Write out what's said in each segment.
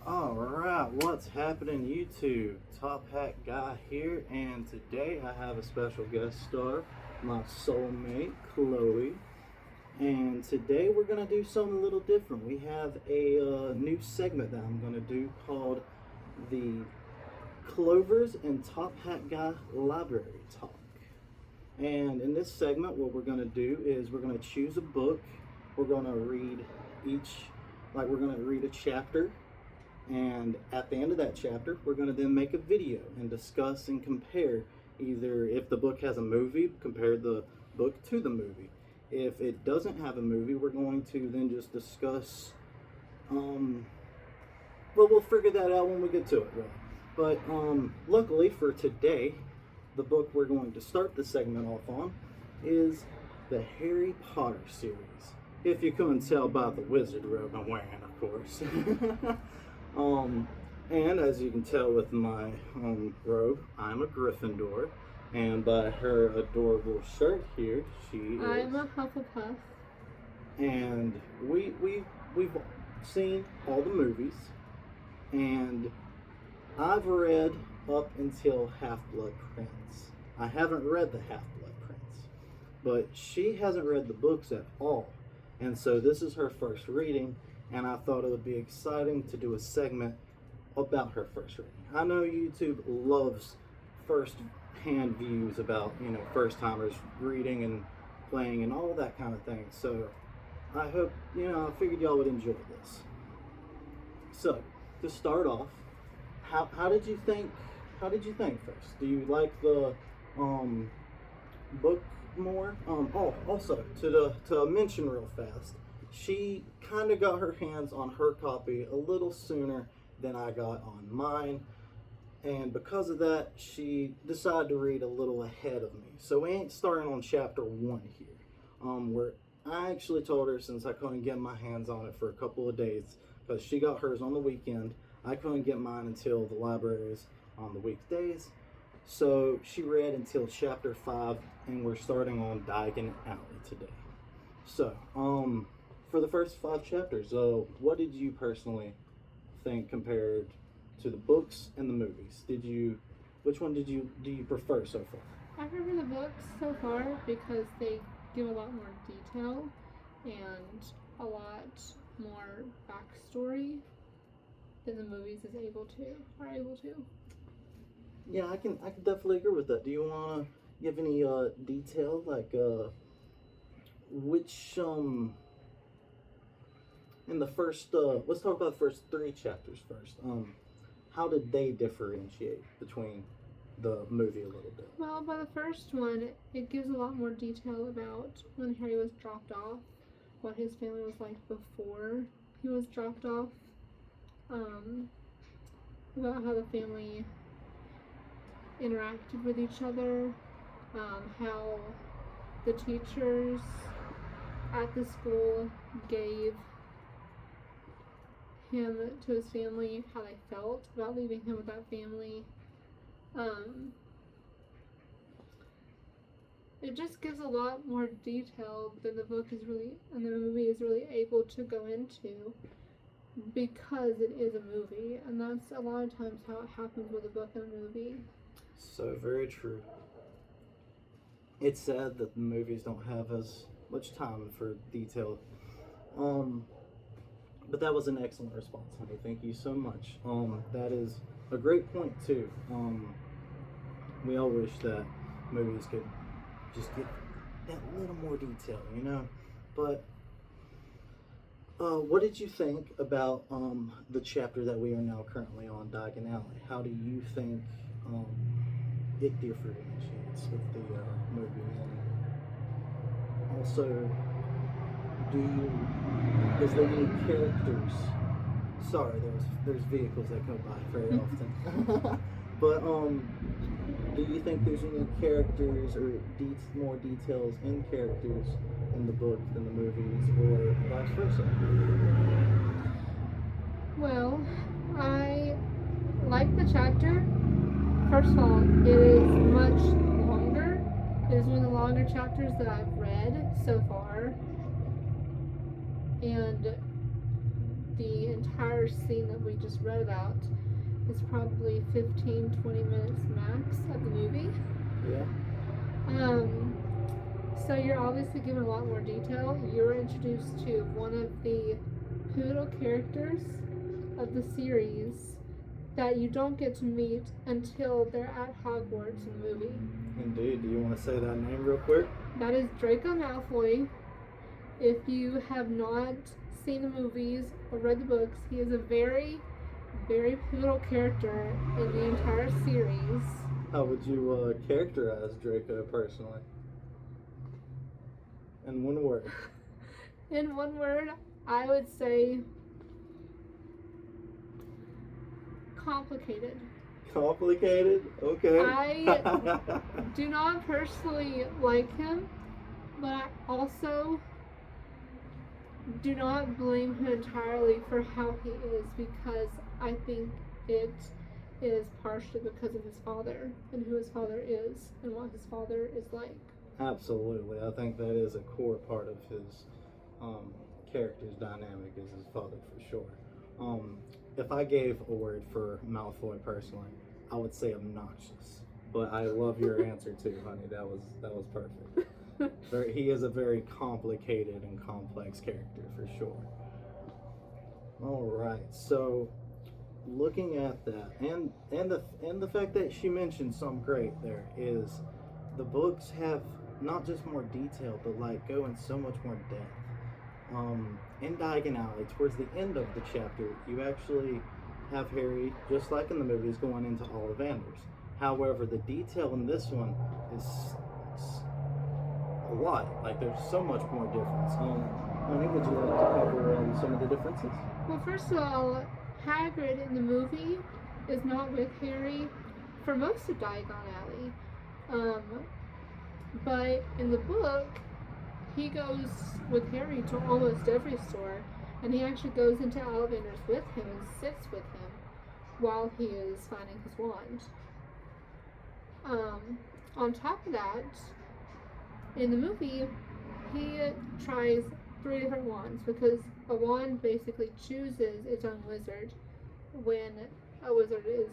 Alright, what's happening YouTube? Top Hat Guy here, and today I have a special guest star, my soulmate, Chloe. And today we're going to do something a little different. We have a new segment that I'm going to do called the Clovers and Top Hat Guy Library Talk. And in this segment, what we're going to do is we're going to choose a book. We're going to read we're going to read a chapter. And at the end of that chapter, we're going to then make a video and discuss and compare either if the book has a movie, compare the book to the movie. If it doesn't have a movie, we're going to then just discuss, we'll figure that out when we get to it, really. But luckily for today, the book we're going to start the segment off on is the Harry Potter series. If you couldn't tell by the wizard robe I'm wearing, of course. And as you can tell with my robe, I'm a Gryffindor, and by her adorable shirt here, I'm a Hufflepuff. And we've seen all the movies, and I've read up until Half-Blood Prince. I haven't read the Half-Blood Prince, but she hasn't read the books at all, and so this is her first reading. And I thought it would be exciting to do a segment about her first reading. I know YouTube loves first-hand views about, first-timers reading and playing and all that kind of thing. So I hope, I figured y'all would enjoy this. So to start off, how did you think first? Do you like the book more? Also to mention real fast, she kind of got her hands on her copy a little sooner than I got on mine, and because of that, she decided to read a little ahead of me. So we ain't starting on chapter 1 here, where I actually told her, since I couldn't get my hands on it for a couple of days, because she got hers on the weekend, I couldn't get mine until the libraries on the weekdays. So she read until chapter 5, and we're starting on Diagon Alley today. So, for the first 5 chapters, what did you personally think compared to the books and the movies? Which one do you prefer so far? I prefer the books so far because they give a lot more detail and a lot more backstory than the movies are able to. Yeah, I can definitely agree with that. Do you want to give any detail, like which in the first, let's talk about the first 3 chapters first. How did they differentiate between the movie a little bit? Well, by the first one, it gives a lot more detail about when Harry was dropped off, what his family was like before he was dropped off, about how the family interacted with each other, how the teachers at the school gave him to his family, how they felt about leaving him with that family. It just gives a lot more detail than the book is really, and the movie is really able to go into, because it is a movie, and that's a lot of times how it happens with a book and a movie. So very true. It's sad that the movies don't have as much time for detail. But that was an excellent response, honey. Thank you so much. That is a great point too. We all wish that movies could just get that little more detail, But what did you think about the chapter that we are now currently on, Diagon Alley? How do you think it differentiates with the movie? And also, is there any characters? Sorry, there's vehicles that come by very often. But do you think there's any characters or more details in characters in the book than the movies, or vice versa? Well, I like the chapter. First of all, it is much longer. It is one of the longer chapters that I've read so far. And the entire scene that we just read about is probably 15-20 minutes max of the movie. Yeah. So you're obviously given a lot more detail. You're introduced to one of the pivotal characters of the series that you don't get to meet until they're at Hogwarts in the movie. Indeed. Do you want to say that name real quick? That is Draco Malfoy. If you have not seen the movies or read the books, he is a very, very pivotal character in the entire series. How would you characterize Draco personally? In one word. In one word, I would say complicated. Complicated? Okay. I do not personally like him, but I also do not blame him entirely for how he is, because I think it is partially because of his father and who his father is and what his father is like. Absolutely. I think that is a core part of his character's dynamic is his father for sure. If I gave a word for Malfoy personally, I would say obnoxious. But I love your answer too, honey. That was perfect. He is a very complicated and complex character for sure. All right. So looking at that and the fact that she mentioned some great there is the books have not just more detail but like go in so much more depth. In Diagon Alley, towards the end of the chapter, you actually have Harry, just like in the movies, going into Ollivanders. However, the detail in this one is a lot. Like, there's so much more difference. Honey, would you like to cover some of the differences? Well, first of all, Hagrid in the movie is not with Harry for most of Diagon Alley. But in the book, he goes with Harry to almost every store, and he actually goes into Ollivanders with him and sits with him while he is finding his wand. On top of that, in the movie, he tries 3 different wands because a wand basically chooses its own wizard when a wizard is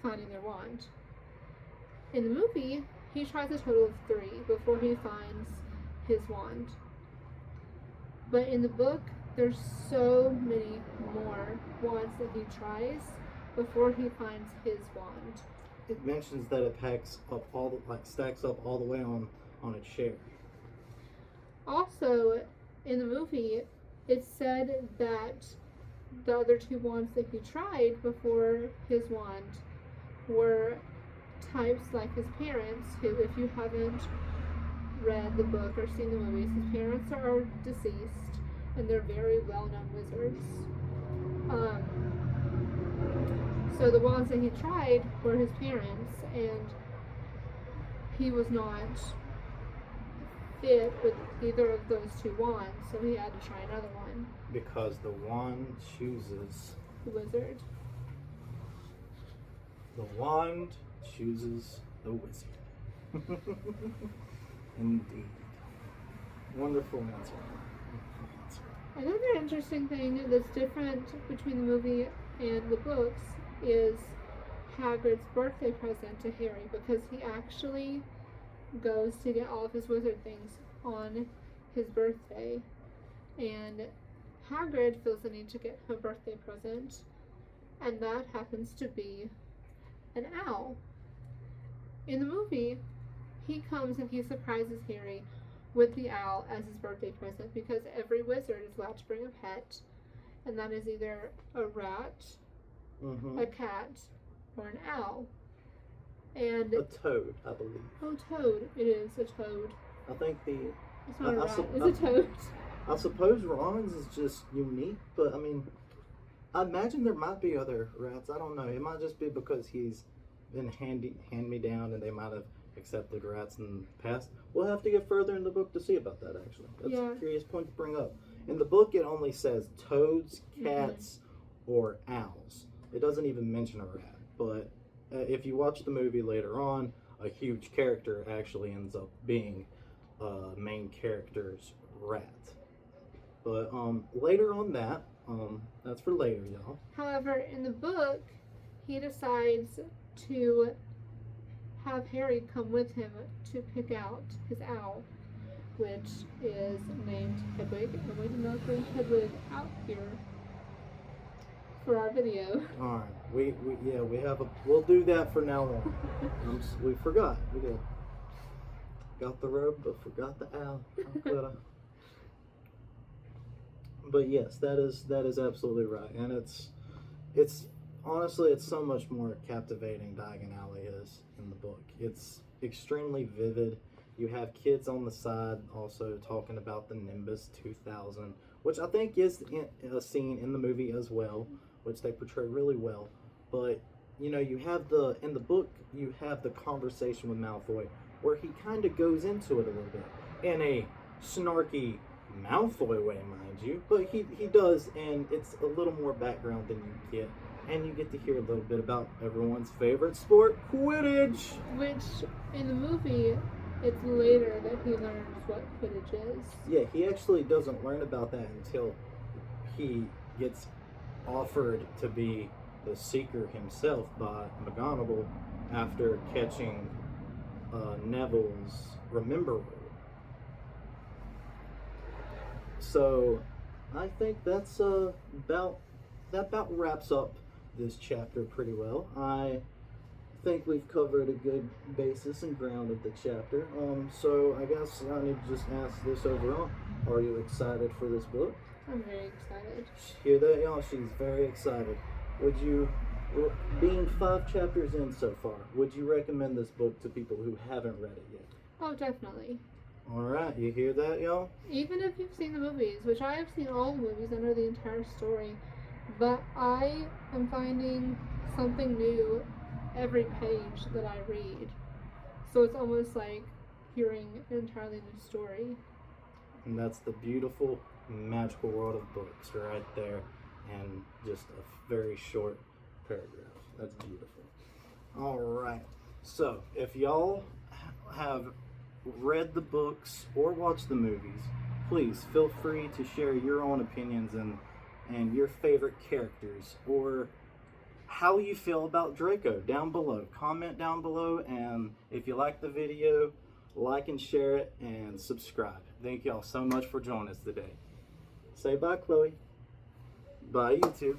finding their wand. In the movie, he tries a total of 3 before he finds his wand. But in the book, there's so many more wands that he tries before he finds his wand. It mentions that it packs up stacks up all the way on a chair. Also, in the movie, it said that the other 2 wands that he tried before his wand were types like his parents, who, if you haven't read the book or seen the movies, his parents are deceased and they're very well-known wizards. So the wands that he tried were his parents, and he was not fit with either of those 2 wands, so he had to try another one. Because the wand chooses The wizard. the wand chooses the wizard. Indeed. Wonderful answer. Another interesting thing that's different between the movie and the books is Hagrid's birthday present to Harry, because he actually goes to get all of his wizard things on his birthday, and Hagrid feels the need to get him a birthday present, and that happens to be an owl. In the movie, he comes and he surprises Harry with the owl as his birthday present, because every wizard is allowed to bring a pet, and that is either a rat, a cat, or an owl. And a toad, I believe. Oh, toad. It is a toad. I think It's not a rat. It's a toad. I suppose Ron's is just unique, but I mean, I imagine there might be other rats. I don't know. It might just be because he's been hand-me-down and they might have accepted rats in the past. We'll have to get further in the book to see about that, actually. That's a curious point to bring up. In the book, it only says toads, cats, or owls. It doesn't even mention a rat. But if you watch the movie later on, a huge character actually ends up being main character's rat. But later on that, That's for later, y'all. However, in the book, he decides to have Harry come with him to pick out his owl, which is named Hedwig, and we did not bring Hedwig out here for our video. All right, we'll do that for now on. We forgot. We did. Got the robe, but forgot the owl. How could I? But yes, that is absolutely right, and it's honestly it's so much more captivating. Diagon Alley is in the book. It's extremely vivid. You have kids on the side also talking about the Nimbus 2000, which I think is a scene in the movie as well, which they portray really well. But you know, you have in the book you have the conversation with Malfoy where he kind of goes into it a little bit in a snarky Malfoy way, mind you, but he does, and it's a little more background than you get, and you get to hear a little bit about everyone's favorite sport, Quidditch. Which in the movie, it's later that he learns what Quidditch is. Yeah, he actually doesn't learn about that until he gets offered to be the Seeker himself by McGonagall after catching Neville's Remember Rule. So I think that's about wraps up this chapter pretty well. I think we've covered a good basis and ground of the chapter. So I guess I need to just ask this overall. Are you excited for this book? I'm very excited. Hear that, y'all? She's very excited. Being 5 chapters in so far, would you recommend this book to people who haven't read it yet? Oh, definitely. Alright, you hear that, y'all? Even if you've seen the movies, which I have seen all the movies, I know the entire story, but I am finding something new every page that I read. So it's almost like hearing an entirely new story. And that's the beautiful, magical world of books right there, and just a very short paragraph. That's beautiful. Alright, so if y'all have read the books or watched the movies, please feel free to share your own opinions and your favorite characters, or how you feel about Draco down below. Comment down below, and if you like the video, like and share it and subscribe. Thank y'all so much for joining us today. Say bye, Chloe. Bye, YouTube.